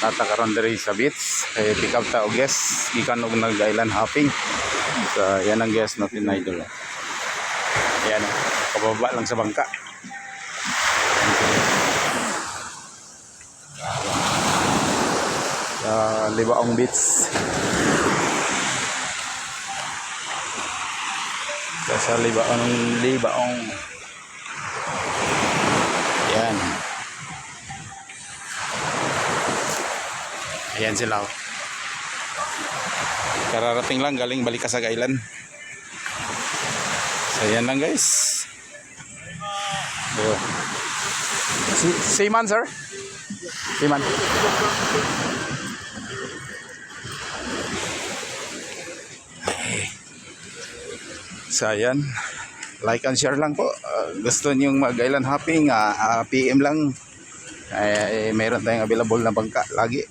natakaroon diri sa beach kay pick up ta og guest gikan og nag island hopping. So yan ang guest natin idol. Yan, pababa lang sa bangka. Sa Libaong Beach. Sa Libaong. Yan. Ayan sila. Kararating lang galing Balikasag Island. So yan lang guys. So, Seaman sir? Seaman. So yan. Like and share lang po. Gusto niyong mag-island hopping, PM lang. Mayroon tayong available na bangka lagi.